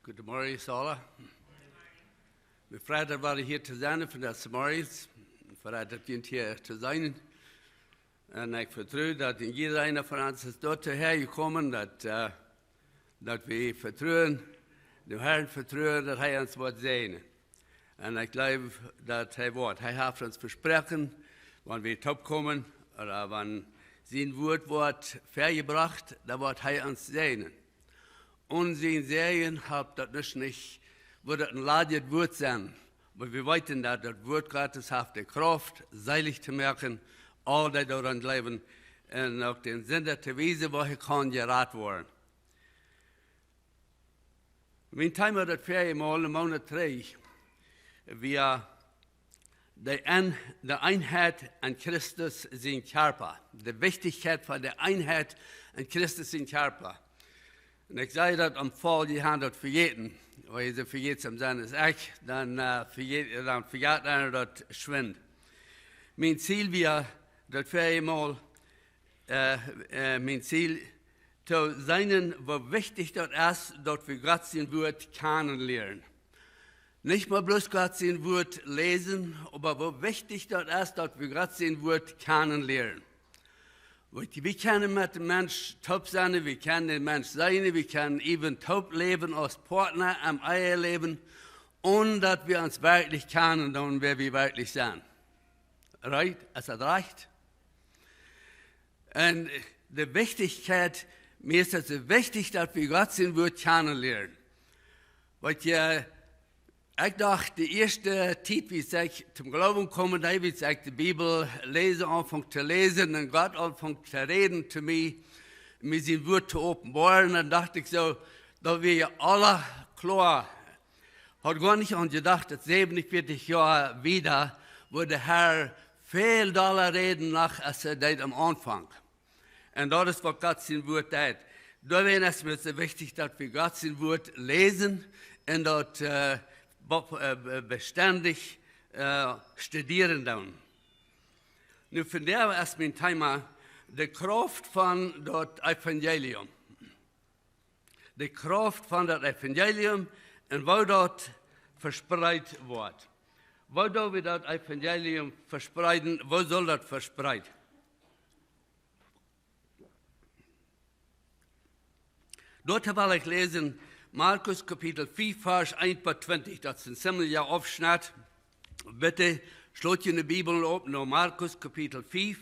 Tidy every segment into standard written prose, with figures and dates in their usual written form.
Guten Morgen, alle. Wir freuen uns, hier zu sein von das Morgens. Wir freuen uns, hier zu sein. Und ich vertraue, dass in jeder einer von uns ist dort hergekommen, dass wir vertrauen, dem Herrn vertrauen, dass er uns wird sehen. Und ich glaube, dass er wird. Er hat uns versprochen, wenn wir top kommen, oder wenn sein Wort wird vergebracht, dann wird er uns sehen. Und sie sehen, hat das nicht, wird ein ladiges Wort sein. Aber wir wissen, dass das Wort Gottes hat die Kraft, seilig zu merken, all die daran leben, und auch den Sinn der Weise, wo ich kann geraten werden. Mein Thema das viermal im Monat 3, wir die Einheit an Christus in Körper, die Wichtigkeit von der Einheit an Christus in Körper. Und ich sage das am Fall, die haben das vergessen. Weil sie vergessen sind, ist echt, dann vergeht einer das schwindet. Mein Ziel wäre, das viermal, mein Ziel zu sein, wo wichtig das ist, dass wir Gott sein Wort kennenlernen. Nicht mal bloß Gott sein Wort lesen, aber wo wichtig das ist, dass wir Gott sein Wort kennenlernen. Wir können mit dem Menschen top sein, wir können den Menschen sein, wir können eben top leben als Partner am Eheleben, und dass wir uns wirklich kennen und wer wir wirklich sind. Right? Ist das recht? Und die Wichtigkeit, mir ist es so wichtig, dass wir Gott sein Wort kennenlernen. Weil ich dachte, die erste Zeit, wie ich zum Glauben komme, da wie ich die Bibel lese, anfange zu lesen und Gott anfängt zu reden zu mir, mir sein Wort zu offenbaren, dann dachte ich so, da wir ja alle klar, hat gar nicht an gedacht, dass 47 Jahre wieder, wo der Herr viel doller reden nach, als das am Anfang. Und das ist, was Gott sein Wort tut. Da wäre es mir so wichtig, dass wir Gott sein Wort lesen und dort beständig studieren dann. Nun von der ist mein Thema die Kraft von das Evangelium. Die Kraft von das Evangelium und wo dort verspreit wird. Wo da wir das Evangelium verspreiten, wo soll das verspreiten? Dort will ich lesen, Markus Kapitel 4, Vers 21, das ist ein ziemlicher Aufschnitt. Bitte schlagt in die Bibel auf, nur Markus Kapitel 5,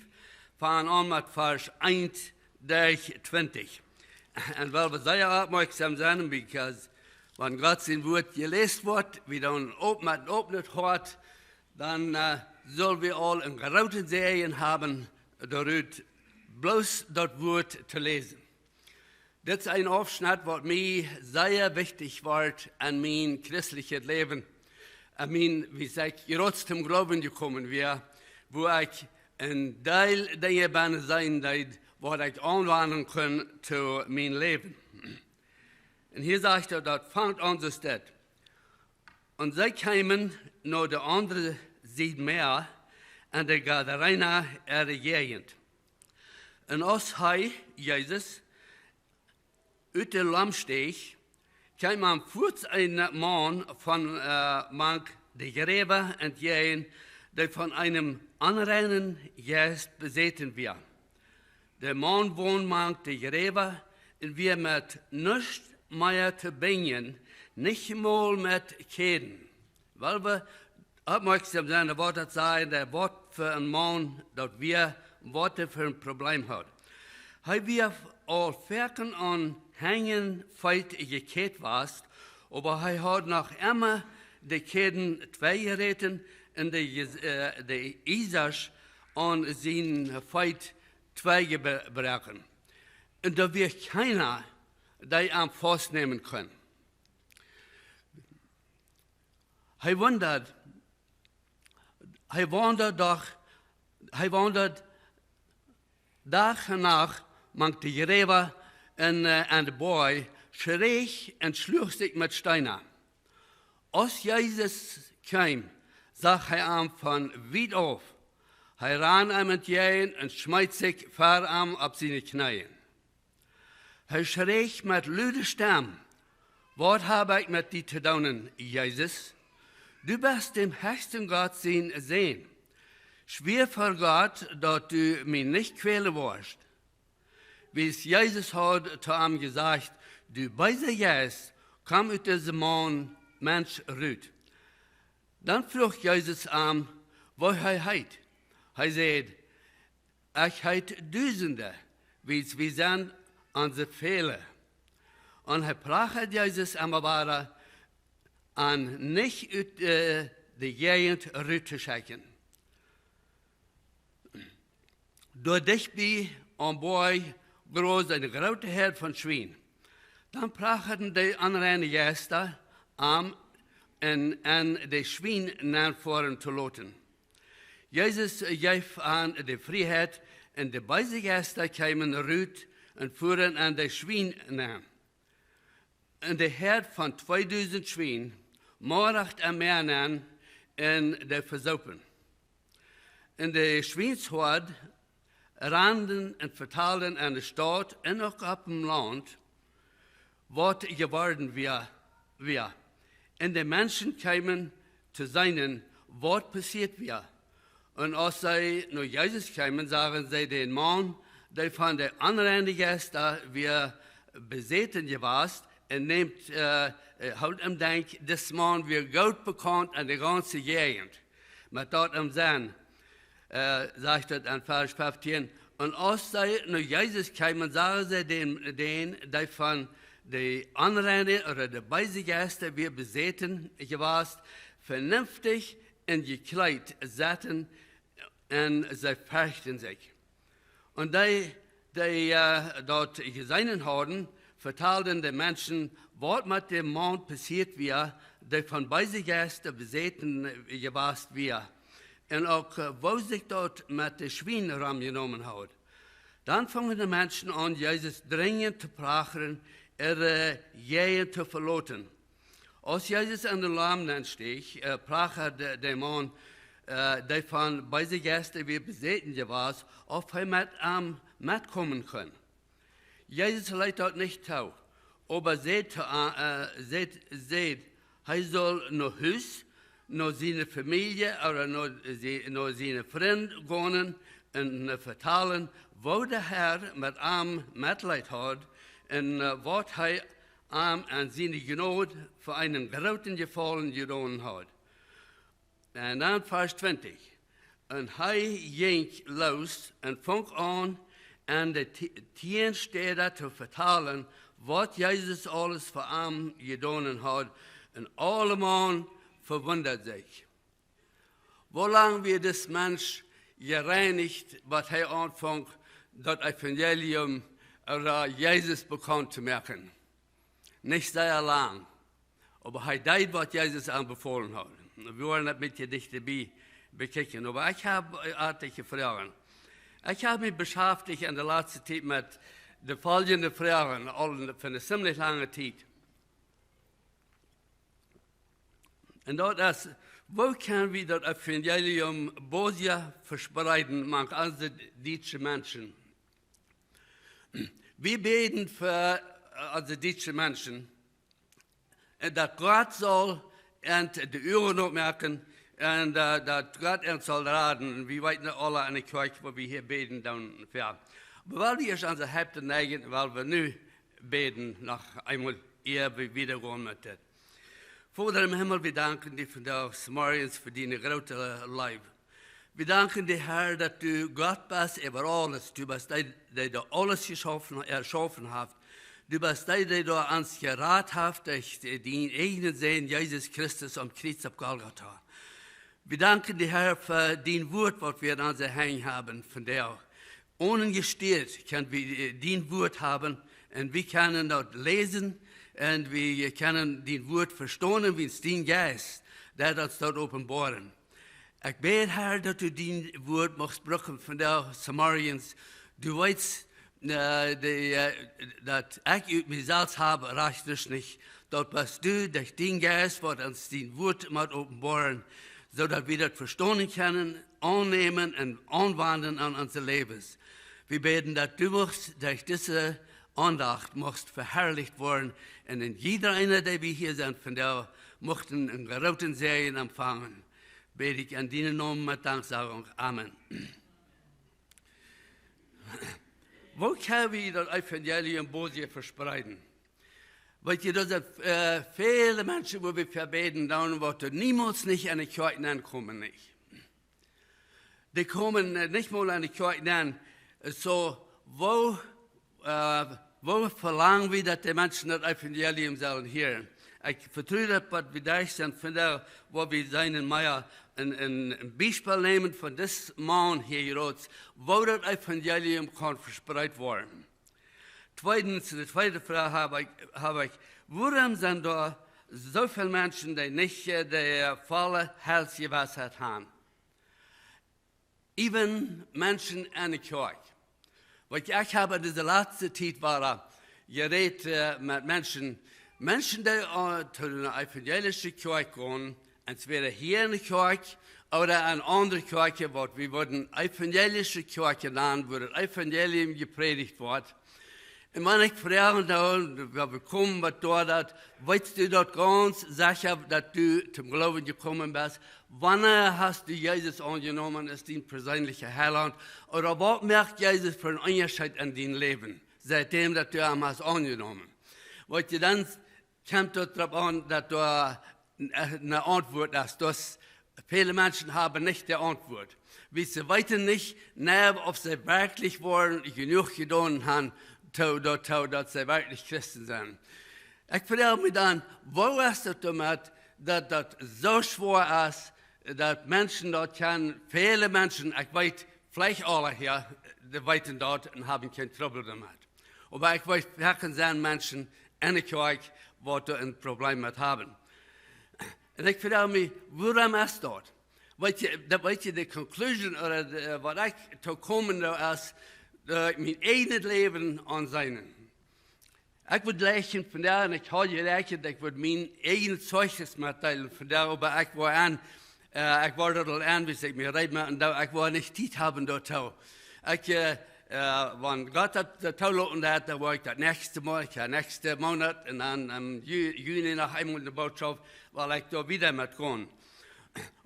fangen an mit Vers 1 durch 20. Und weil wir sehr aufmerksam sind, weil wenn Gott sein Wort gelesen wird, wie dann öffnet hat, dann sollen wir all in großen Serien haben, darüber bloß das Wort zu lesen. Das ist ein Aufschnitt, was mir sehr wichtig war an mein christliches Leben. An mein, wie ich gerade zum Glauben gekommen wäre, wo ich ein Teil der Dinge sein darf, wo ich anwenden kann zu meinem Leben. Und hier sagt er, das fängt an so steht. Und sie kamen noch der andere Seite mehr an der Gadarena ihre Gegend. Und als Jesus, uit de Lammsteeg kwam aan voet een man van de Gräber entgegen, der von einem unreinen Geist besessen war. Der Mann wohnt die Gräber, und wir mit nichts mehr zu bringen, nicht mal mit Käden. Weil wir aufmerksam sind, der Wort sagen, der Wort für einen Mann, dass wir Worte für ein Problem haben. Wir all Ferken an hängen feit gekehrt warst, aber er hat noch immer die Käden zwei gereten und die Isas an sein Feit zwei gebrochen. Und da wird keiner, der am Fuß nehmen kann. Er wandert Tag und Nacht, mang die Gräber und der Boy schrie und schlug sich mit Steinen. Als Jesus kam, sah er ihm von weit auf. Er ran ihm entgegen und schmeißt sich vor ihm auf seine Knie. Er schrie mit lauter Stimme: Was habe ich mit dir zu tun, Jesus? Du bist dem höchsten Gott sehen. Schwer vor Gott, dass du mich nicht quälen wirst. Wie es Jesus hat zu ihm gesagt, du böse Geist, komm aus diesem Mensch raus. Dann fragt Jesus ihm, wo er heit. Er sagt, ich heit Dusende, wie wir sind unsere Fehler. Und er brach Jesus einmal weiter an, nicht aus der Gegend rauszuschicken. Durch dich bi an Bord groß eine große Herd von Schweinen. Dann brachten die anderen Gäste an die Schweine vorn zu loten. Jesus gab an die Freiheit und die beiden Gäste kamen raus und fuhren an die Schweine nach. Und der Herd von 2000 Schweinen morgt am Meer an und die versaupen. Und die Schweinshort rannten und verteilten an der Stadt und auch auf dem Land, was geworden wir. Und die Menschen kamen zu seinen, was passiert wir. Und als sie nach Jesus kamen, sagen sie den Mann, der von den anderen Gästen wir besäten gewesen, und nehmt, halt am Denk, das Mann wir Gott bekannt an der ganzen Gegend. Mit dort am Sinn, sagt das an Vers 15. Und als sie nach Jesus kamen, sagen sie den, die von den anderen oder die beiden Gäste wir besäten gewesen, vernünftig und gekleidet saßen und sie fürchten sich. Und die dort gesehen haben, verteilten den Menschen, was mit dem Mann passiert wir, der von beiden Gästen besäten gewesen wir. Und auch, wo sich dort mit den Schweinen genommen hat. Dann fangen die Menschen an, Jesus dringend zu prachen, ihre Gegend zu verloten. Als Jesus an den Lamm stieg, prach der Mann, der von beiden Gästen wir besäten gewesen, ob er mitkommen kann. Jesus leitet dort nicht zu, aber seht, er soll noch Haus, noch seine Familie oder noch seine Freunde gehen und vertellen, wo der Herr mit ihm Mitleid hat und was er ihm an seine Gnade für einen großen Gefallen getan hat. Und dann Vers 20. Und er ging los und fing an die 10 Städte zu vertellen, was Jesus alles für ihn getan hat. Und alle Mann verwundert sich. Wo lange wird das Mensch gereinigt, was er anfängt, das Evangelium oder Jesus bekannt zu machen? Nicht sehr lang. Aber er tut, was Jesus anbefohlen hat. Wir wollen das mit dir nicht dabei bekicken. Aber ich habe artige Fragen. Ich habe mich beschäftigt in der letzten Zeit mit den folgenden Fragen, für eine ziemlich lange Zeit. Und das ist, wo können wir das Evangelium Bosia verspreiten, man als deutsche Menschen? Wir beten für als deutsche Menschen, dass Gott soll die Uhren aufmerken und dass Gott uns soll raten. Wir weiten alle an die Kirche, wo wir hier beten. Aber weil wir schon so halb neigen, weil wir nu beten, noch einmal eher wiederholen mit das. Vater im Himmel, wir danken dir für das Samariens, für deine große Leib. Wir danken dir, Herr, dass du Gott bist über alles. Du bist der alles erschaffen hat. Du bist der uns geraten hat, durch den eigenen Sohn Jesus Christus am Kreuz auf Golgatha. Wir danken dir, Herr, für dein Wort, was wir in unser Händen haben, von der ungestört können wir dein Wort haben und wir können dort lesen. Und wir können den Wort verstehen, wie es dein Geist, der uns dort offenbaren. Ich bete, Herr, dass du dein Wort machst brauchen von der Samariens. Du weißt, dass ich mich selbst habe, reicht es nicht. Dort bist du, durch dein Geist, was uns dein Wort mal offenbaren, sodass wir das verstehen können, annehmen und anwenden an unser Leben. Wir beten, dass du machst durch diese Andacht mocht verherrlicht worden. Und in jeder einer, der wir hier sind, von der mochten einen geroten Serien empfangen. Bete ich an deinen Namen mit Danksagung. Amen. Wo können wir das Evangelium Bosie verspreiten? Weil da sind viele Menschen, wo wir verbeten, dann wird niemals nicht an die Kirche ankommen. Nicht. Die kommen nicht mal an die Kirche an. So, wo verlangen wir, dass die Menschen das Evangelium sollen hören? Ich vertraue das, was wir da sind, von der, wo wir seinen Meier ein Beispiel nehmen von diesem Mann hier, wo das Evangelium kann verspreit werden. Zweitens, die zweite Frage habe ich, warum sind da so viele Menschen, die nicht die volle Heilsgewissheit haben? Even Menschen in der Kirche. Weil ich habe diese letzte Zeit geredet mit Menschen, die zu einer evangelischen Kirche gehen, entweder hier in der Kirche oder an andere Kirche, wo wir wurden evangelische Kirche genannt, wo das Evangelium gepredigt wird. Und wenn ich frage, wir kommen mit dort, weißt du dort ganz sicher, dass du zum Glauben gekommen bist? Wann hast du Jesus angenommen als dein persönlicher Heiland? Oder was merkt Jesus für einen Unterschied in deinem Leben, seitdem dass du ihn hast angenommen? Weil du dann kommt darauf an, dass du eine Antwort hast. Das, viele Menschen haben nicht die Antwort. Wir wissen nicht, ob sie wirklich wollen, genug getan haben, dass sie wirklich Christen sind. Ich frage mich dann, wo ist das damit, dass das so schwer ist, dass Menschen dort können, viele Menschen, ich weiß, vielleicht alle hier, die weiten dort und haben kein Trouble damit. Aber ich weiß, wirklich sind Menschen in der Kirche, die ein Problem mit haben. Und ich frage mich, warum ist das? Weil die Conclusion, oder was ich zu kommen ist, mein eigenes Leben an seinen. Ich würde lächeln von der, und ich habe gelächelt, ich würde mein eigenes Zeugnis mitteilen von der, aber ich war dort an, wie ich mir reden, und ich war nicht Zeit haben dort. Wenn Gott das Tauloten hat, da war ich das nächste Mal, nächsten Monat, und dann im Juni nach einmal in der Botschaft, weil ich da wieder mitgegangen.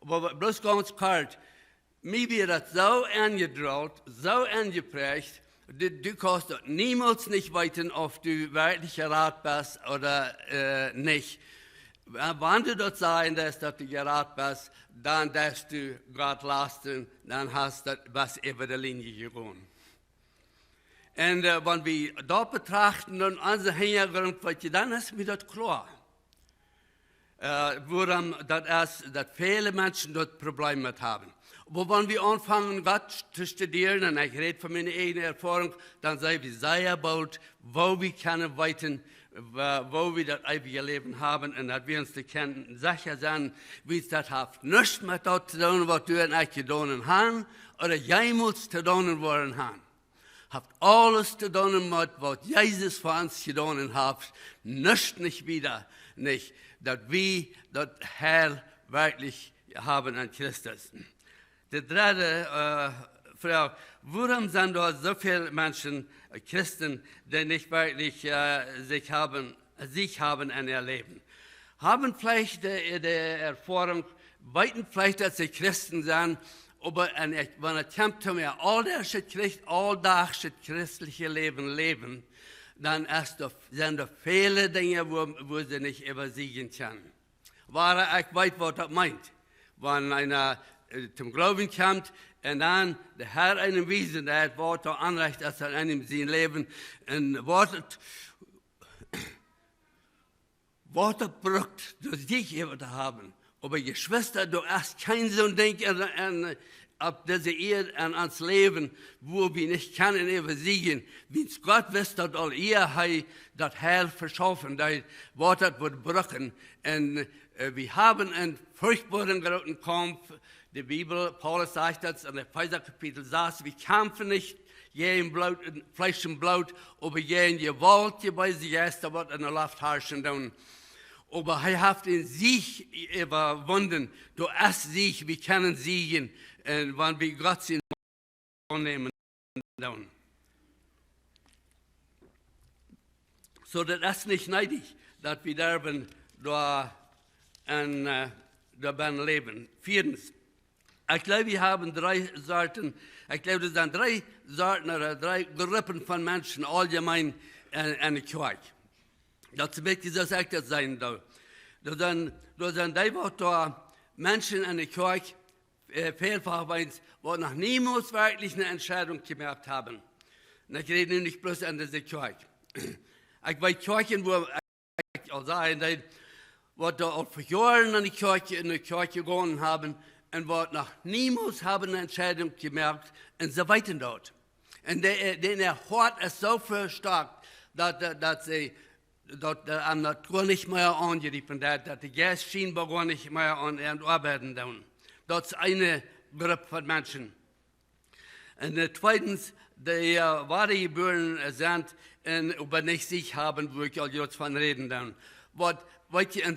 Aber bloß ganz kalt, mir wird das so angedroht, so angeprägt, du kannst niemals nicht weiten, ob du wirklich Rat bist oder nicht. Wenn du dort sein dass du gerat bist, dann darfst du Gott lassen, dann hast du was über die Linie gegangen. Und wenn wir dort betrachten und unsere Hintergrund, dann ist mir das klar. Worum das ist, dass viele Menschen dort Probleme mit haben. Aber wenn wir anfangen, Gott zu studieren, und ich rede von meiner eigenen Erfahrung, dann sei wir sehr bald, wo wir können weiten, wo wir das ewige Leben haben, und dass wir uns sicher sein, wie es das hat. Nichts mit das zu tun, was du und ich getan haben, oder jemals zu tun worden haben. Habt alles zu tun mit, was Jesus für uns getan hat. Nichts nicht wieder, nicht, dass wir das Heil wirklich haben an Christus. Die dritte Frage, warum sind da so viele Menschen, Christen, die nicht wirklich sich haben und erleben? Haben vielleicht die Erfahrung, weiten vielleicht, dass sie Christen sind, aber wenn es kommt zu mir, alldachs christliche Leben, dann sind da viele Dinge, wo sie nicht übersiegen können. Ich weiß, was das meint. Wenn einer zum Glauben kommt und dann der Herr einem wiesen, der hat Worte Anrecht, dass er einem sein Leben und Worte braucht, durch dich eben zu haben. Aber Geschwister, du hast kein so ein Ding ab dieser Erde an ans Leben, wo wir nicht können übersiegen. Wie Gott wisst, dass all ihr das Heil verschaffen, das Wort wird brüchen. Und wir haben einen furchtbaren großen Kampf. Die Bibel, Paulus sagt das in Epheser Kapitel 6, wir kämpfen nicht gegen Fleisch und Blut, aber gegen Gewalt, die bei sich ist, da wird in der Luft herrschen. Aber er hat den Sieg überwunden. Du hast Sieg, wir können siegen, wenn wir Gott annehmen. So das ist nicht neidig, dass wir darben da leben. Viertens, ich glaube, wir haben drei Sorten, ich glaube, es sind drei Sorten oder drei Gruppen von Menschen allgemein in der Kirche. Das wird dieses echt sein. Da sind die, da Menschen in der Kirche, vielfach, die noch niemals wirklich eine Entscheidung gemacht haben. Und ich rede nicht bloß an diese Kirche. Ich weiß Kirchen, wo ich auch sagen, die da auch vor Jahren in die Kirche gegangen haben und noch niemals haben eine Entscheidung gemacht und so weiter dort. Und der Hort ist so verstärkt, dass sie dort am Natur nicht mehr angegriffen, dass die Geist scheinbar gar nicht mehr an ihren Arbeiten tun. Das ist eine Gruppe von Menschen. Und zweitens, die wahre Gebühren sind und über nicht sich haben, wo ich jetzt von reden dann. Und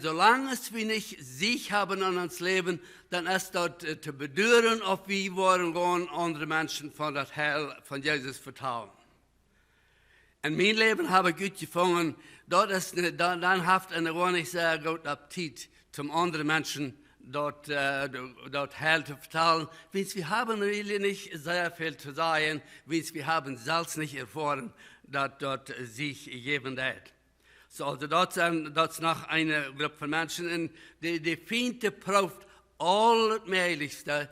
solange wir nicht sich haben an uns Leben, dann ist dort zu bedeuren, ob wir wollen gehen, andere Menschen von das Heil von Jesus vertrauen. In meinem Leben habe ich gut gefunden, dann haft eine gar nicht sehr gut Appetit, zum anderen Menschen dort Heil zu vertrauen. Wir haben really nicht sehr viel zu sagen, wir haben selbst nicht erfahren, dass dort sich geben wird. So, also dort ist noch eine Gruppe von Menschen, die Finte prüft alles Möglichste,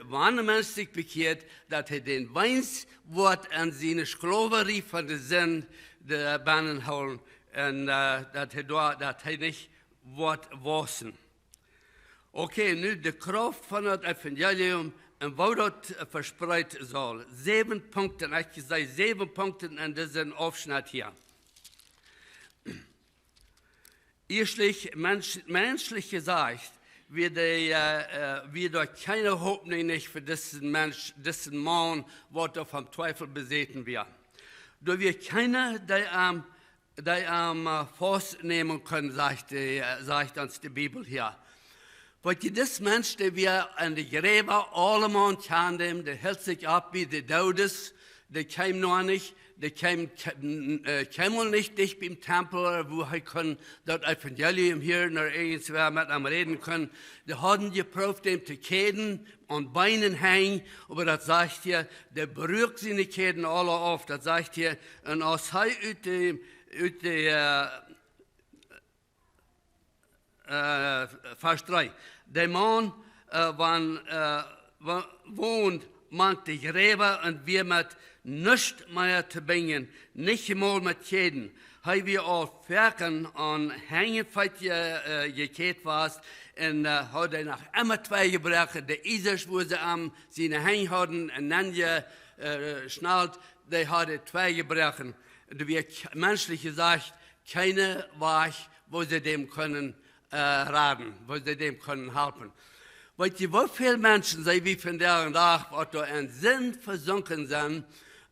wann ein Mensch sich bekehrt, dass den weiß, was an seine Sklaverei von der Sinn der Bahnen holen und dass nicht was wissen. Okay, nun die Kraft von dem Evangelium und wo das verspreit soll. 7 Punkte, ich sage 7 Punkte in diesem Aufschnitt hier. Erstlich, menschlich gesagt, wird dort keine Hoffnung nicht für diesen Mensch, diesen Mann, der vom Teufel besessen wird. Da wird keiner, der am Fuß nehmen können, sagt uns die Bibel hier. Weil das Mensch, der wir an die Gräber allemal kennen, der hält sich ab wie der daut, der kam noch nicht, der kam nicht dicht beim Tempel, wo er das Evangelium hier noch irgendwer mit ihm reden können. Die haben geprüft, dem zu Käden und Beinen hängen, aber das sagt hier, der berührt seine Käden alle auf, das sagt hier, und aus Vers 3. Der Mann wohnt manch die Gräber und wir mit nichts mehr zu bringen, nicht mal mit Käden. Haben wir auch Ferken an Hängefeit gekehrt warst und hat er nach immer zwei gebrochen. Der Isers, wo sie seine Hänge hatten, und dann geschnallt, der hatte zwei gebrochen. Und wie menschlich gesagt, keine Weg, wo sie dem können raten, wo sie dem können helfen. Weil wie viele Menschen, wie von der Tag, die in Sinn versunken sind,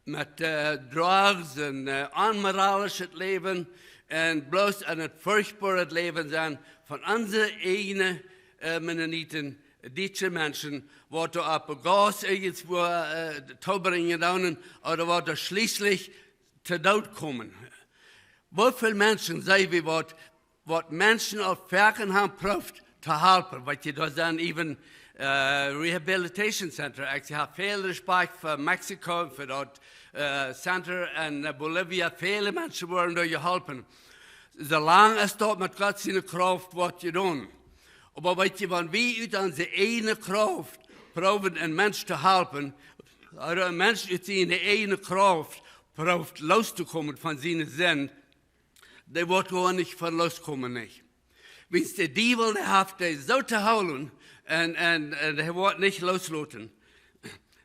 mit Drugs und unmoralisches Leben und bloß ein furchtbares Leben sind von unseren eigenen Mennoniten, deutsche Menschen, die auf Gas irgendwo zu bringen oder die schließlich zu Tod kommen. Wie viele Menschen, wie was Menschen auf Ferken haben, prüft, zu helfen, weil da sind eben Rehabilitation Center. Ich habe viel Respekt für Mexiko, für das Center in Bolivia. Viele Menschen wollen da geholfen. Solange es dort mit Gott seine Kraft wird getan. Aber wenn wir aus unserer eigenen Kraft probieren, einen Menschen zu helfen, oder ein Mensch aus seiner eigenen Kraft probiert loszukommen von seinen Sinn, der wird gar nicht von loskommen. Nicht. Wenn der Teufel hat, der so zu holen, und er wird nicht loslassen.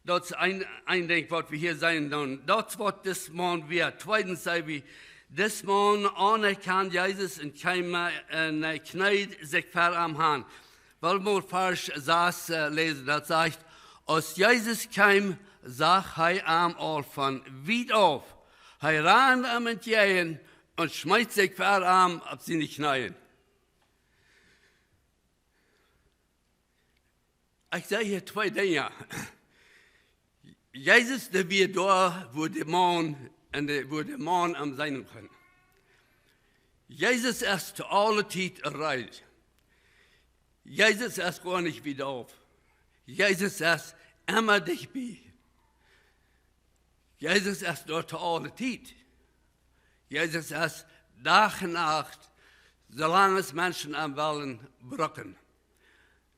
Das ist ein Ding, was wir hier sein sollen. Das wird das Mann wird. Zweitens sagen wir, das Mann anerkennt Jesus und knallt sich vor am Hand. Weil wir Vers 6 lesen, das sagt, als Jesus kam, sah er am all von weit auf. Er ran am entgegen und schmeißt sich vor am auf seine Knie. Ich sage hier zwei Dinge. Jesus, der wir da, wo der Mann am sein können. Jesus ist zu aller Zeit erreicht. Jesus ist gar nicht wieder auf. Jesus ist immer dich bei. Jesus ist dort zu aller Zeit. Jesus ist Tag und Nacht, solange es Menschen am Wollen brücken.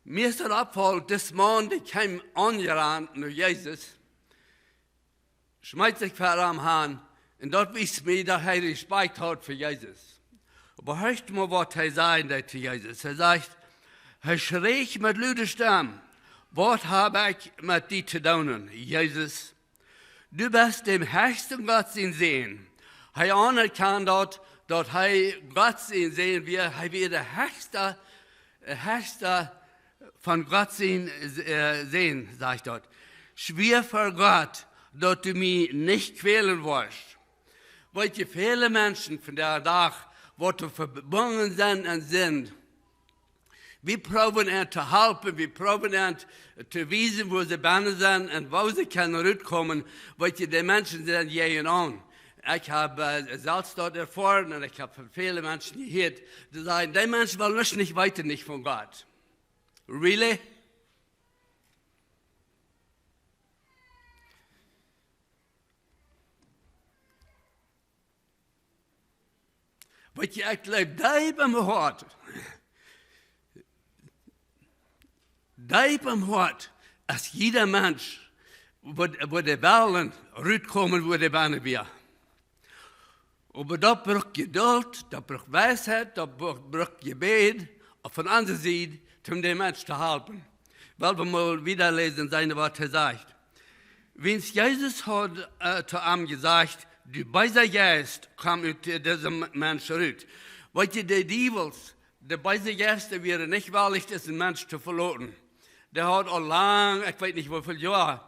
Mir ist der Abfall, das Mann, der kam angerannt nach Jesus, schmeißt sich vor am Hahn, und dort wisst mir, dass er Respekt hat für Jesus. Aber hörst mal, was er sagt zu Jesus. Er sagt, er schrie mit lauter Stimme, was habe ich mit dir zu tun, Jesus? Du bist dem höchsten Gott sehen. Er anerkannt dort, dass er Gott sehen wird, er wird der höchste von Gott sehen, sagt dort. Schwör vor Gott, dass du mich nicht quälen wirst. Weil die viele Menschen von der Tag, die verbunden sind, wir probieren zu helfen, wir probieren zu wissen, wo sie bannen sind und wo sie können rauskommen, weil die Menschen sind jeden an. Ich habe selbst dort erfahren und ich habe von vielen Menschen gehört, die sagen, die Menschen wollen nicht weiter nicht von Gott. Really? Weil ich glaube, deep im Hart, als jeder Mensch, wo die Wellen rauskommen, wo die Bahnen wir. Aber da braucht Geduld, da braucht Weisheit, da braucht Gebet, auf der anderen Seite, um den Menschen zu helfen. Weil wir mal wieder lesen, seine Worte sagt. Wenn Jesus hat zu ihm gesagt, der böse Geist kam aus diesem Menschen raus. Weil die Devils, der böse Geist, der wäre nicht wahrlich, diesen Menschen zu verloren. Der hat auch lang, ich weiß nicht, wie viele Jahre,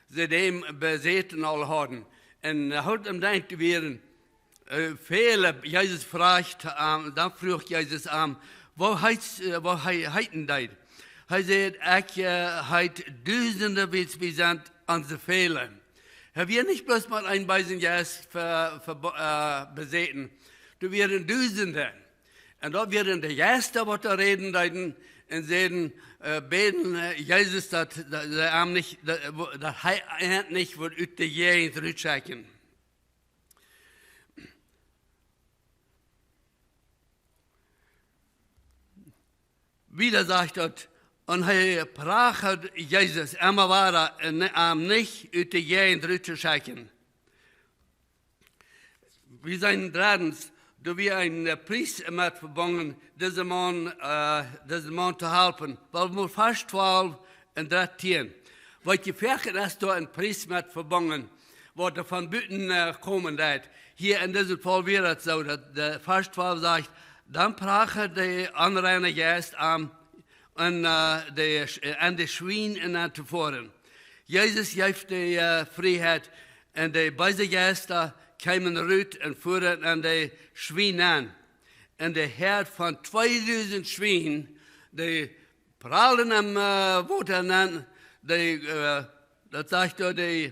sie dem besessen alle hatten. Und er hat ihm gedacht, wären viele, Jesus fragt, dann fragt Jesus an, wo heiten das? Er sagt, ich heit Tausende, wie sind unsere Fehler. Er wird nicht bloß mal ein bösen Geist besetzen, du werden Tausende. Und da werden die Gäste, die da reden, und sagen, beten, Jesus, dass er nicht wird aus der Gegend zurückschicken. Wieder sagt dort, und er sprach Jesus, immer war er nicht aus der Gegend zurückzuschicken. Wir sind drittens, da wir ein Priester mit verbunden, diesen Mann zu helfen, weil wir fast 12 und 13. Weil die Fächer ist da ein Priester mit verbunden, wo der von Bütten kommen wird. Hier in diesem Fall wäre es so, dass der fast 12 sagt, dann brach der anreine Geist an und die Schweine zu fahren. Jesus gibt die Freiheit und die böse Geister kamen raus und fuhren an die Schweine an. Und der Herr von 2000 Schweinen, die prallen am Wasser an, das sagt er,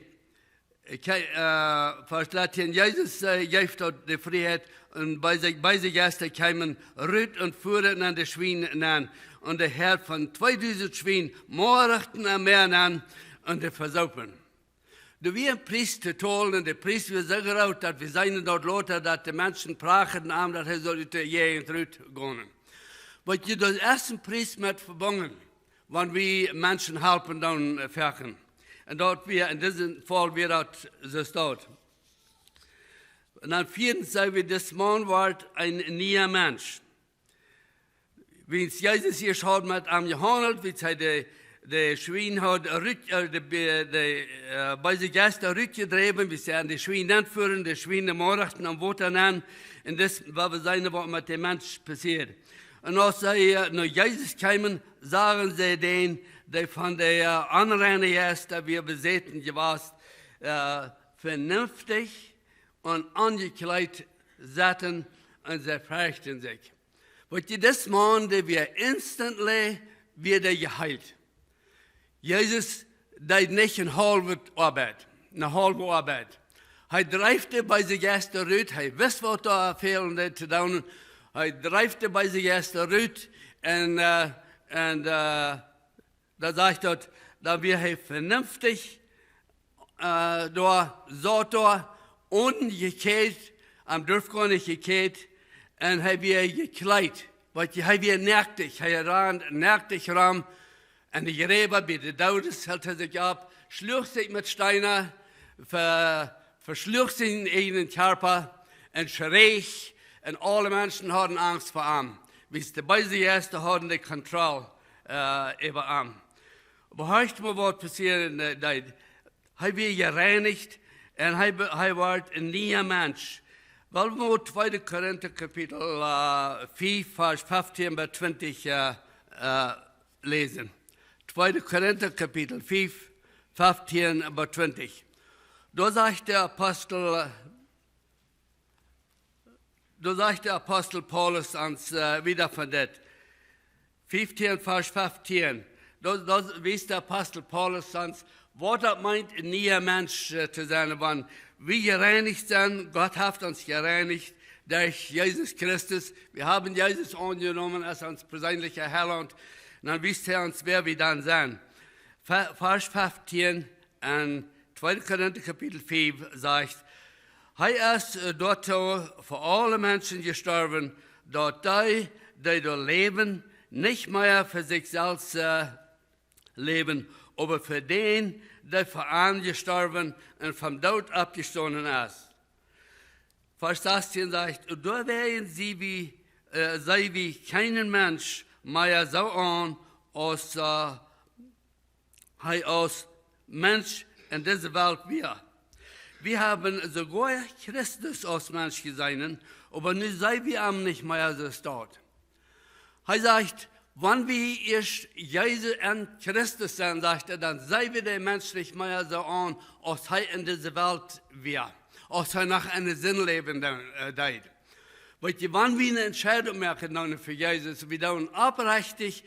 verstehen, Jesus gibt dort die Freiheit und beide Gäste kamen raus und fuhren an die Schweine an. Und der Herr von 2000 Schweinen morchten am Meer an und die versaufen. Da wir ein Priester toll und der Priester wir sagen auch, dass wir seien dort lauter, dass die Menschen prachen haben, dass er soll die Gegend zurückgehen. Weil die das erste Priester mit verbunden, wenn wir Menschen helfen, dann fächen. Und dort wir, in diesem Fall, wir dort so steht. Und dann viertens sagen wir, das Mann war ein neuer Mensch. Wenn Jesus hier schaut mit am gehandelt, wie es der Schwein hat, die beide Gäste rückgedreht, wie sie an die Schweine anführen, die Schweine morgen am Wasser an, und das war was mit dem Mensch passiert. Und als sie nach Jesus kamen, sagen sie denen, die von der anderen Gäste, wir besäten gewesen, vernünftig und angekleidet saßen, und sie fragten sich. Weil das Mann, der wir instantly wieder geheilt. Jesus deed nicht eine halbe Arbeit. Er dreifte bei den Gästen raus, er wusste, was da fehlte zu tun, Hij drijfde bij zich eerst eruit en da sagt dort, da wir hij vernünftig door Zotor ongekleed, am Dorfkorn nicht gekleed en hij weer gekleid. Want hij weer naaktig, hij naaktig ram en de Gräber bij de Daudes hält hij zich op, schlucht zich met steinen, verschlucht zijn eigen Körper en schreef en alle mensen hadden angst voor hem. Wie de beide eerste hadden de controle über hem. Aber heute mal was passiert, hij werd gereinigt en hij werd een nieuwe mens. Wollen wir 2. Korinther Kapitel 4, Vers 15 bis 20 lesen. 2. Korinther Kapitel 4, 15 bis 20. Da sagt der Apostel Paulus uns wieder von das. 15, Vers 15. Da weiß der Apostel Paulus uns, was das meint, ein neuer Mensch zu sein, wann wir gereinigt sind. Gott hat uns gereinigt durch Jesus Christus. Wir haben Jesus angenommen als uns persönlicher Herr und dann wisst ihr uns, wer wir dann sind. Vers 15 und 2. Korinther Kapitel 5 sagt, er ist dort für alle Menschen gestorben, dort die dort leben, nicht mehr für sich selbst leben, aber für den, der für ihn gestorben und vom Tod abgestanden ist. Vers 16 sagt, da werden sie wie keinen Mensch mehr so an, als Mensch in dieser Welt wir. Wir haben sogar Christus als Mensch gesehen, aber nun sei wir ihm nicht mehr so dort. Er sagt, wenn wir erst Jesus und Christus sind, sagt dann sei wir der Mensch nicht mehr so an, als er in dieser Welt wir, als er nach einem Sinn leben deit. Weil wenn wir eine Entscheidung machen für Jesus, wir dann abrechtig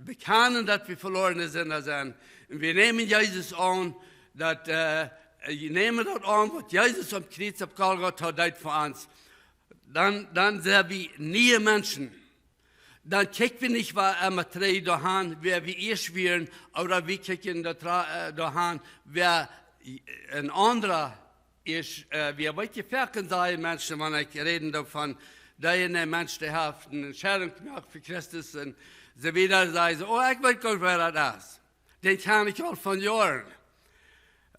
bekennen, dass wir verlorene Sünder sind, und wir nehmen Jesus an, dass nehmen das an, was Jesus am Kreuz auf Golgatha deit für uns, dann sind wir nie Menschen. Dann kicken wir nicht, was wir drei dahin, wer wir erst wären, oder wir kicken dahin, wer ein anderer ist. Wir wollen gefährden sein, Menschen, wenn ich rede davon, dass ein Mensch, der hat eine Entscheidung gemacht für Christus, und sie wieder sagen, oh, ich weiß gar nicht, wer das ist. Den kann ich auch von Jahren.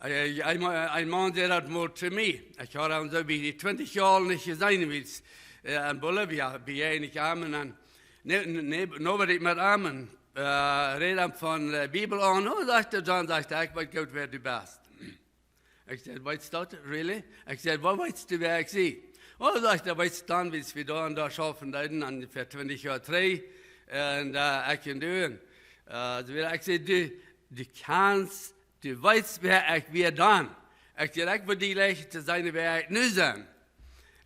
Ein Mann, der hat mal zu mir, ich habe ihn so wie 20 Jahre nicht gesehen, wie in Bolivia, bin ich nicht armen. Nobody mit Amen reden von der Bibel an. Oh, sagte John, ich weiß gut, wer du bist. Ich sagte, weißt du das, really? Ich sagte, wo weißt du, wer ich sehe? Oh, sagte, weißt du dann, wie wir da und da schaffen, dann für 20 Jahre 3, und ich kann tun. Ich sagte, du weißt, wer ich bin dann. Ich sagte, ich will die Leiche zu sein, wer ich nicht sein.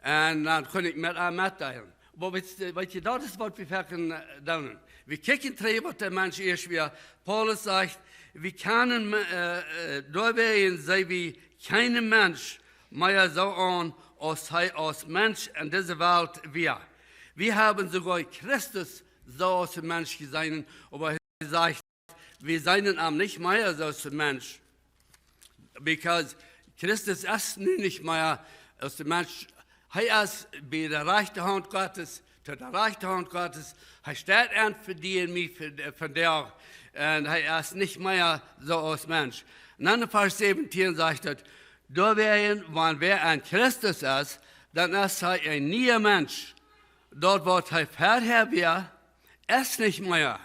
Und dann konnte ich mit ihm mitteilen. Aber weißt du, das ist, was wir verkehren dauern. Wir kicken drei, was der Mensch ist, wie Paulus sagt, wir können, da werden sie wie kein Mensch mehr so an, als Mensch in dieser Welt wir. Wir haben sogar Christus so als Mensch gesehen, aber er sagt, wir seien am nicht mehr so als Mensch. Because Christus ist nun nicht mehr als Mensch. Er ist bei der rechten Hand Gottes, zu der rechten Hand Gottes. Er steht an für die und mich, für der. Und er ist nicht mehr so als Mensch. Und dann in Vers 17 sagt er, da wenn wer an Christus ist, dann ist er ein neuer Mensch. Dort, wo er vorher war, ist nicht mehr.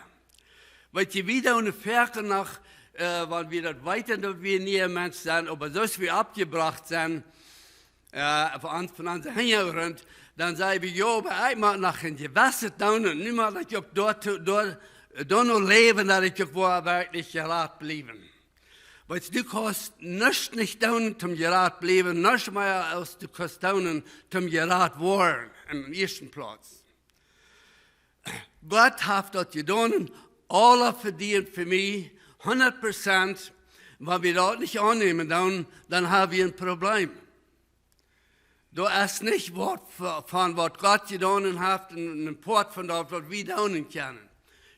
Weil die wieder eine Ferkel nach, weil wir das weiter, dass wir neuer Mensch sind, aber so wie abgebracht sind, von unseren Hintergrund, dann sagen wir, ja, aber ich mag nach in die Wasser tun und nicht mal, dass ich dort noch leben, dass ich wo wirklich gerat bleiben. Weil du kannst nicht tun, zum gerat bleiben, nicht mehr als du kannst tun, zum gerat worden, im ersten Platz. Gott hat das getan, alle verdient für mich, 100%, wenn wir das nicht annehmen, dann haben wir ein Problem. Du hast nicht Wort von was Gott getan hat und ein Port von dort, was wir tun können.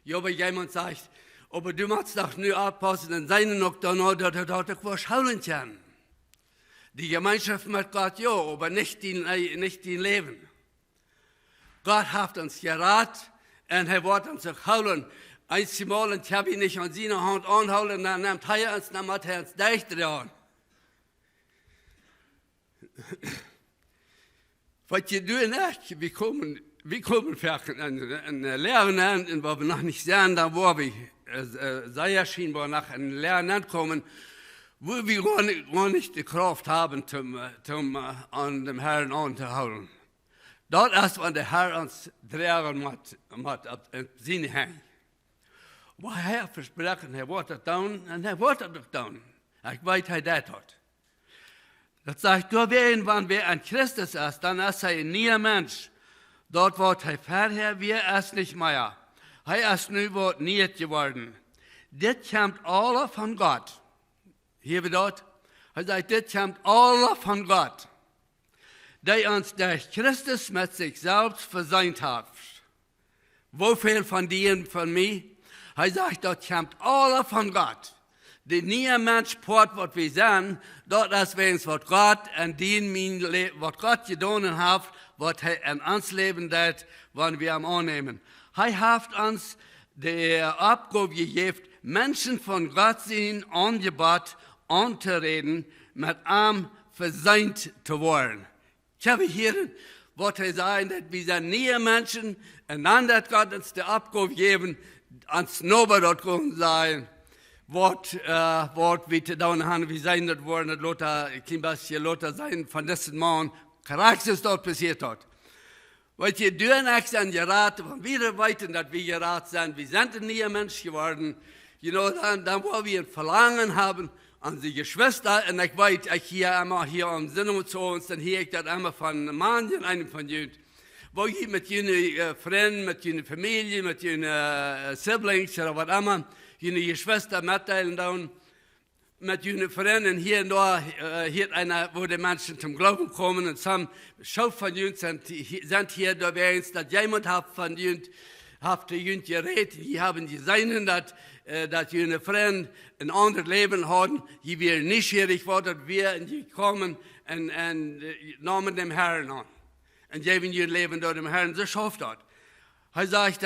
Ja, aber jemand sagt, aber du musst doch nur aufpassen, dann sein noch da noch, dass du dort was schauen kann. Die Gemeinschaft mit Gott, ja, aber nicht dein Leben. Gott hat uns geraten und er wird uns auch holen. Einmal, und ich habe ihn nicht an seine Hand anhalten, dann nimmt er uns, dann macht er uns dicht dran. Was je doen echt, we komen vaak een leren en waar we nog niet zijn, dan waar we sehr scheinbar nach een leren komen, wo wir gar nicht die Kraft haben, um an dem Herrn anzuhalten. Dort ist, wenn der Herr uns drehen mit seinen Händen. Wo er versprochen, er wird das tun, und er wird das doch tun. Ich weiß, er das hat. Das sagt, du wen, wenn wir ein Christus ist, dann ist er ein neuer Mensch. Dort wird er vorher, wir ist nicht mehr. Er ist nu wird nicht geworden. Das kommt alle von Gott. Hier wir dort. Er sagt, das kommt alle von Gott. Der uns durch Christus mit sich selbst versöhnt hat. Wofür von dir und von mir? Er sagt, das kommt alle von Gott. Der neue Mensch, Port, was wir sehen, dort ist wenigstens, was Gott an was Gott getan hat, was er an uns leben wird, wenn wir ihn annehmen. Er hat uns die Aufgabe gegeben, Menschen von Gott sind angebaut, anzureden, mit ihm versöhnt zu werden. Ich habe hier, was er sagt, dass wir sind neue Menschen, und dann hat Gott uns die Aufgabe gegeben, ans Nober dort kommen sein. Wort wie te down haben, wie sein das worden, das Lothar, kein bisschen Lothar sein, von dessen Mann, Charakter dort passiert hat. Weil die Dürren an geraten, wenn wir weiten, dass wir geraten sind, wir sind ein neuer Mensch geworden, dann wo wir ein Verlangen haben, an die Geschwister, und ich weiß, ich hier einmal hier am Sinne zu uns, dann hier ich das einmal von Mann, einem von Jüd, wo ich mit jenen Freunden, mit jenen Familie, mit jenen Siblings oder was immer, jene Geschwister mitteilen dann, mit jenen Freunden hier und da, hier einer, wo die Menschen zum Glauben kommen und some Schau von Jünd sind hier da wenigstens, dass jemand hat von Jünd, hat die Jünd geredet, die haben gesehen, dass jene Freunde ein anderes Leben haben, die wir nicht schwierig worden, wir kommen und nahmen dem Herrn an. Und geben ihr Leben dort dem Herrn, so schafft das. Er sagt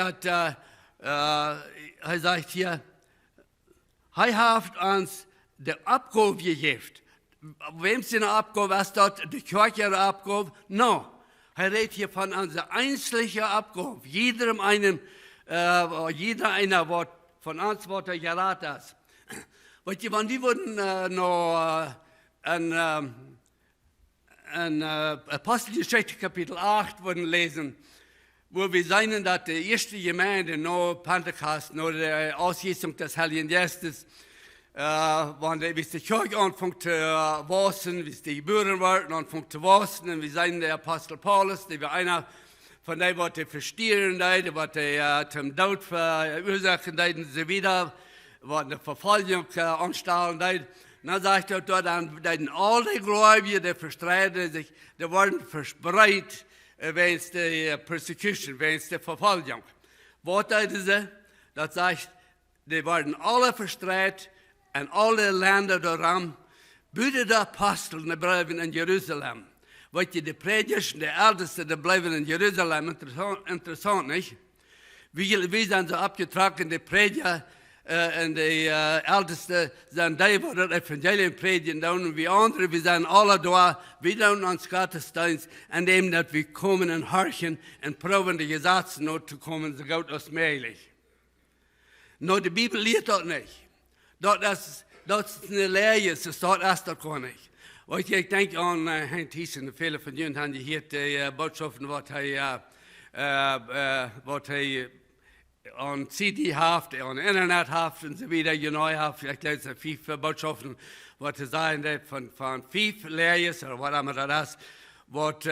hier, er hat uns die Abgabe gegeben. Wem ist eine Abgabe? Was dort? Die Kirche Abgabe? No. Er redet hier von unserer einzelnen Abgabe. Jeder einer wird von uns wird er geraten. Weil die wurden noch in Apostelgeschichte Kapitel 8 wurden lesen, wo wir sehen, dass die erste Gemeinde nach Pentekost, nach der Ausgießung des Heiligen Geistes, wie die Kirche anfängt zu wachsen, wie die Gebühren werden, anfängt zu wachsen, und wir sehen der Apostel Paulus, der war einer von denen, was die verstieren, die was zum Tod verursachen, die sie wieder, was eine Verfolgung anstellen, dann sagt er dort, dann alle Gläubigen, die verstreiten sich, die werden verspreit, wenn es die Persecution, wenn es die Verfolgung. Was ist das? Das sagt, die werden alle verstreut in alle Länder daran, bitte die Apostel, die bleiben in Jerusalem. Weil die Prediger, die Ältesten, die bleiben in Jerusalem, interessant, nicht? Wir sind so abgetragen, die Prediger, und die Ältesten sind die, die das Evangelium predigen, und wir andere, wir sind alle da, wir tun uns Gottesdienst, indem wir kommen und horchen und proben die Gesetze noch zu kommen, so gut als möglich. Nur die Bibel lehrt das nicht. Das ist eine Lehre, das ist das gar nicht. Und ich denke an Herrn Thiessen, viele von Ihnen haben hier die Botschaften, was er an CD haft, an Internet haft und so weiter, haft, ich glaube, es sind 5 Botschaften, was sagen, von 5 Lehrers oder was immer das ist, was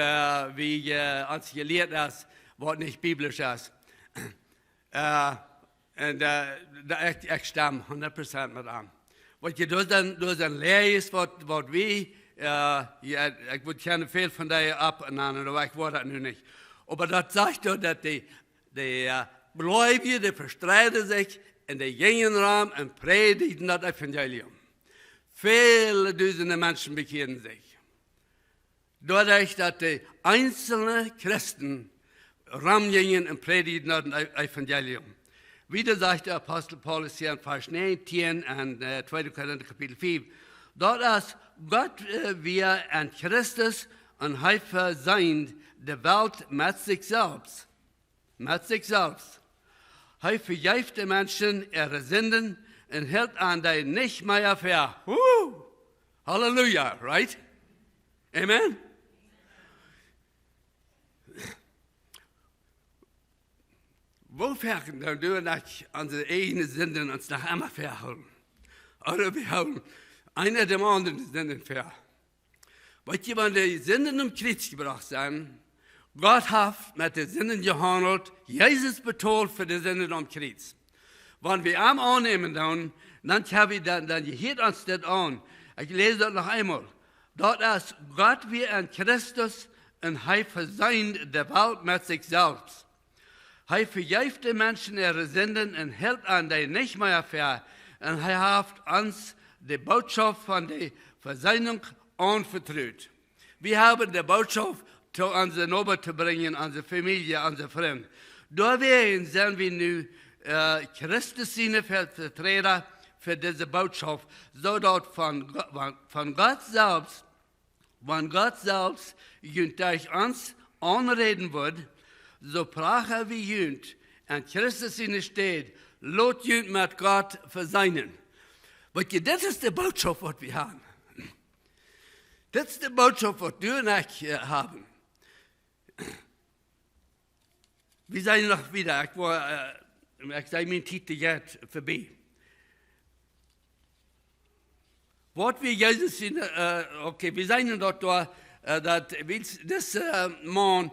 wie uns gelehrt ist, was nicht biblisch ist. Und ich stimme 100% mit an. Weil du dann Lehrers, was wir ja, ich würde gerne viel von dir abnehmen, aber ich wollte das nur nicht. Aber das sagt doch, dass die Gläubigen, die verstreiten sich in den jungen Raum und predigen das Evangelium. Viele Dutzende Menschen bekehren sich. Dadurch, dass die einzelnen Christen rumgingen und predigen das Evangelium. Wieder sagt der Apostel Paulus hier in Vers 19 und 2. Korinther Kapitel 5, dort ist Gott wir an Christus und hij versöhnt die Welt mit sich selbst. Mit sich selbst. Hij vergibt den Menschen ihre Sünden und hält an die nicht mehr fern. Halleluja, right? Amen? Wofür können wir nicht unsere eigenen Sünden uns noch einmal verhalten? Oder wir haben einer dem anderen Sünden ver. Weil wenn die Sünden um Kreuz gebracht sind, Gott hat mit den Sünden gehandelt, Jesus betont für die Sünden um Kreuz. Wenn wir ihn annehmen, dann gehört uns das an. Ich lese das noch einmal. Dort ist Gott wie in Christus und hij versöhnt die Welt mit sich selbst. Hij vergibt den Menschen ihre Sünden und hält an die nicht mehr fern. Und hij hat uns die Botschaft von der Versöhnung anvertraut. Wir haben die Botschaft zu unseren Nachbarn zu bringen, unsere Familie, unsere Freunde. Deswegen sind wir nun Christus seine Vertreter für diese Botschaft, so dass von Gott selbst, wenn Gott selbst durch uns anreden wird, so prache wie jünt, und Christus in steht, lot jünt mit Gott versöhnen. Weil das ist die Botschaft, was wir haben. Das ist die Botschaft, was du und ich haben. Wir sind noch wieder, ich sage mein Titel jetzt vorbei. Was wir Jesus in, okay, wir sind dort da, das Mann,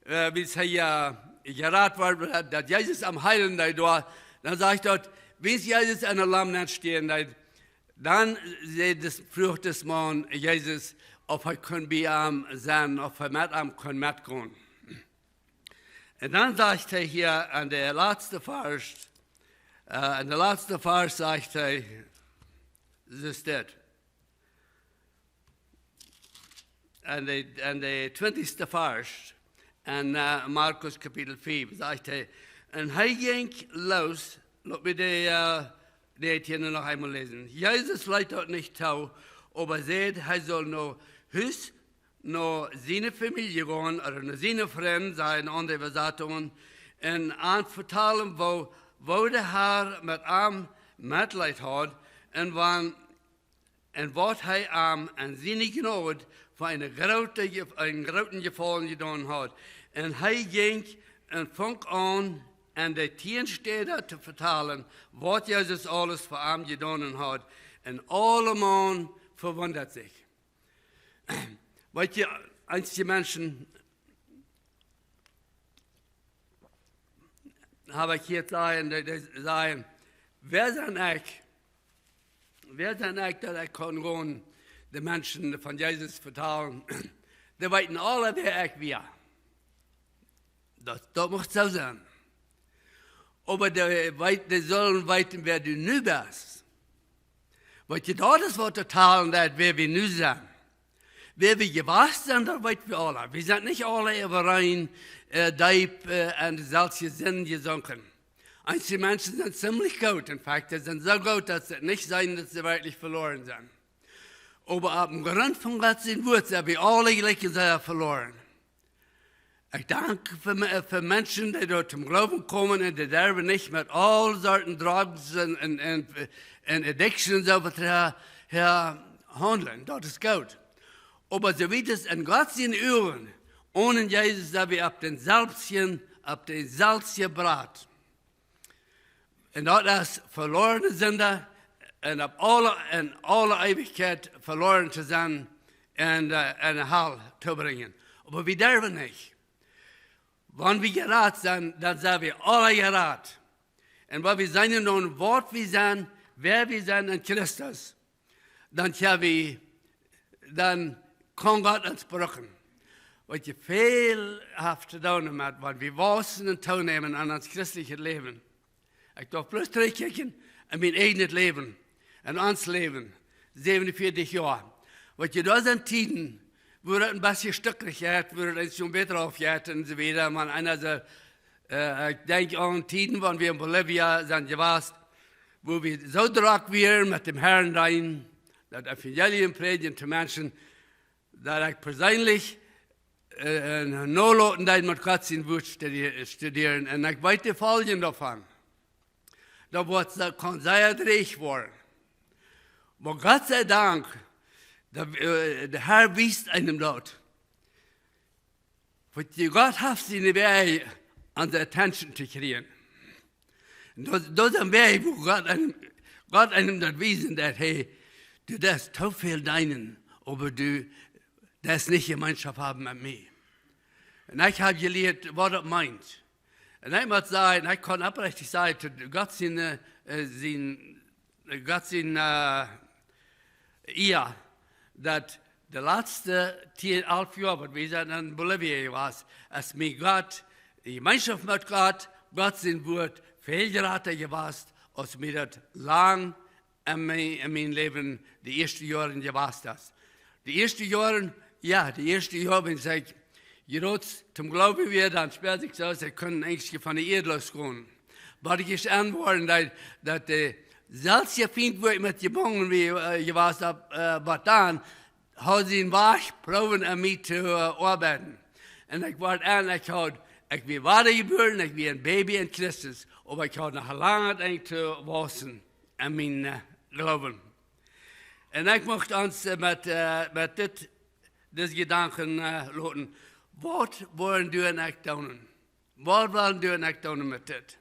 wie es hier geraten wird, dass Jesus am Heilen da, dann sagt dort, wenn Jesus an der Lamm nicht stehen, dann sieht das Frucht des Mann Jesus, ob er kann bei ihm sein, ob er mit ihm kann mitgehen. Und dann sagt er hier an der letzten Vers, sagt er, das ist das. An der 20. Vers, in Markus Kapitel 5, sagt er, und er ging los, lass mich die hier noch einmal lesen. Jesus leitet dort nicht zu, aber sagt, er soll noch seine Familie gehen, oder noch seine Freunde, seine andere Übersetzungen, und anvertellen, wo der Herr mit ihm Mitleid hat, und was er ihm an seine Gnade für einen großen Gefallen getan hat. Und er ging und fing an, an die 10 Städte zu vertellen, was Jesus alles für ihn getan hat. Und alle Mann verwundert sich. Weil einige Menschen habe ich hier sagen, wer sind ich, dass ich kann gehen, die Menschen von Jesus vertrauen, die wissen alle, wer ich bin. Das muss so sein. Aber die sollen wissen, wer du nu bist. Weil das ist, was total wer wir nu sind. Wer wir gewasst sind, das wissen wir alle. Wir sind nicht alle überein, Deib und solche Sinn gesunken. Einige Menschen sind ziemlich gut, in fact, sie sind so gut, dass es nicht sein, dass sie wirklich verloren sind. Aber ab dem Grund von Gott sind Wort, sind wir alle gleich sehr verloren. Ich danke für Menschen, die dort zum Glauben kommen und die darüber nicht mit all sorten Drugs und Addictions over handeln. Das ist gut. Aber so wie das in Gottes Ohren, ohne Jesus, sind wir ab den Salzchen Brat. Und das ist verlorene Sünder, und ab alle Ewigkeit verloren zu sein und eine Hall zu bringen. Aber wir dürfen nicht. Wenn wir gerat sind, dann sind wir alle gerat. Und wenn wir sein nun, was wir sind, wer wir sind in Christus, dann können wir dann kann Gott uns brauchen. Wat je veel heeft te doen met wat we wassen en toenemen aan ons christelijke leven. Ik dacht plus terugkijken aan mijn eigen leven en ons leven, 47 jaar. Wat je daar zijn tijden, wo het een beetje stukkig gaat, wo het zo'n beter afgaat en zo verder. Maar ik denk aan tijden, wanneer we in Bolivia zijn geweest, wo we zo druk waren met dem Herrn daarin, dat Evangelium predigen te mensen, dat ik persoonlijk nalaten dat met God zijn woord studeren. En ik weet de volgende daarvan. Dat kan zeer dreig worden. Maar Gott sei Dank, de Herr wijst einem dat. Want Gott heeft zijn weg aan de attention te krijgen. Dat is een weg waar Gott einem dat wijst, dat hey, du darfst te veel deinen, aber du darfst nicht Gemeinschaft haben mit mir. Und ich habe geleerd wat het meint. En ik moet zeggen, ik kan oprecht zeggen, Gott zijn eer, dat de laatste 10,5 jaar, wat we zijn in Bolivia was, als met Gott, die Gemeinschaft met Gott zijn woord, veel geraten geweest, als mir dat lang in mijn leven, de eerste jaren geweest is. De eerste jaren, ja, de eerste jaren ben ik gerood, zum Glauben weer, dan speelt ik zo, ze kunnen eigenlijk van de eerd losgaan. Maar ik is aanworden dat zelfs je vriend wordt met je bongen wie je was op Batan, had ze een waag proeven aan mij te arbeiden. En ik word aan, ik wil water geboren, ik wil een baby in Christus, maar ik had nog lang tijd te wassen aan mijn geloven. En ik mocht ons met dit gedanken laten. Wat willen we en doen? Wat willen we en doen met dit?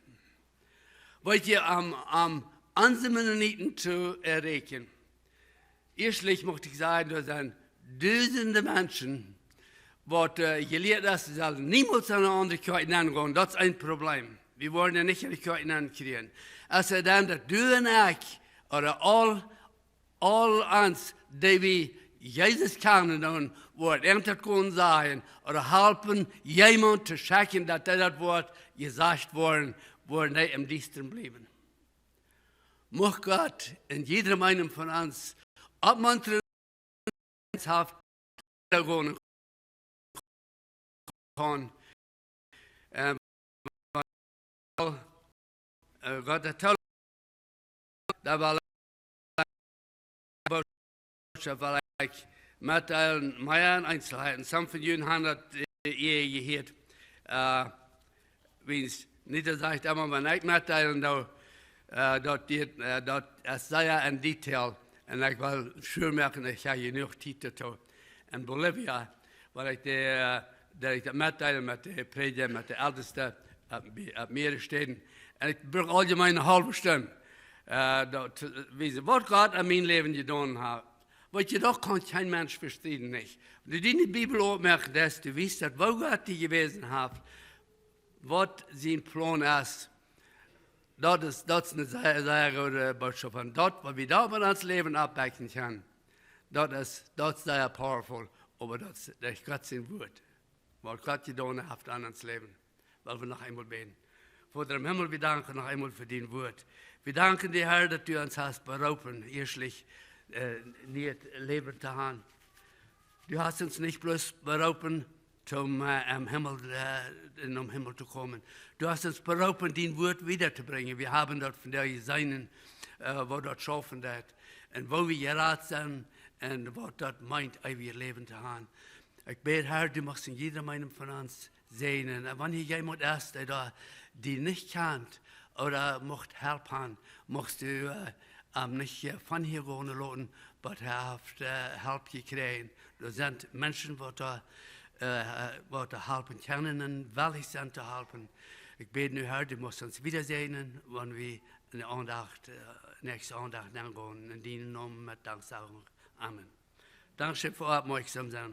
Wat je am onze Mennoniten te erreichen. Eerstlich mocht ik zeggen, er zijn duizenden mensen, wat geleerd is, ze zullen niemals aan de andere kant aangaan. Dat is een probleem. We worden er niet aan de kant aankrijgen. Als ze dan dat doen ik, of al ons, die we Jezus kennen doen, wordt entweder kunnen zijn, of helpen iemand te checken dat dat woord gezegd wordt, waar niet im Diensten blijven. Mag Gott in jeder einem von uns abmuntern, ernsthaft gehen kann. Gott hat toll, da war ich mit meinen Einzelheiten. Some von Ihnen haben das gehört. Wenn es nicht sagt, aber wenn ich mitteilen, dat is zeer in detail. En ik wil sure maken, ik ga genoeg tijd toe. In Bolivia, waar ik dat meedelen met de prediker, met de oudste op meerdere steden. En ik brug algemeen een halve stunde. Wat God in mijn leven gedaan heeft. Wat je toch kan geen mens verstaan niet. Als je die Bibel opmerkt, dat du wist dat wo God die gewezen heeft, wat zijn plan is. Dat is een zeer grote boodschap. En dat, wat we daar met ons leven afwijken kunnen, dat is zeer powerful. Maar dat is God zijn woord. Wat God gedaan heeft aan ons leven. Wel we nog eenmaal beten. Vader im Himmel, we danken nog eenmaal voor die woord. We danken de Heer dat u ons hast beroepen, eerstlich niet leven te gaan. Du hast uns nicht bloß beroepen, um im Himmel zu kommen. Du hast uns berufen, dein Wort wiederzubringen. Wir haben dort von der Seinen, wo dort schaffen dat, und wo wir geraten sind, und was dort meint, wir leben zu haben. Ich bete, Herr, du machst in jedem einen von uns sehen. Und wenn hier jemand ist, der die nicht kennt, oder möchte helfen, machst du nicht von hier gehen lassen, aber er hat Hilfe gekriegt. Da sind Menschen, die helfen können und willig sind zu helfen. Ich bete nu, Herr, du musst uns wiedersehen, wenn wir in der Andacht, nächste Andacht angehen, in deinem Namen mit Danksagung. Amen. Dankeschön für Aufmerksamkeit.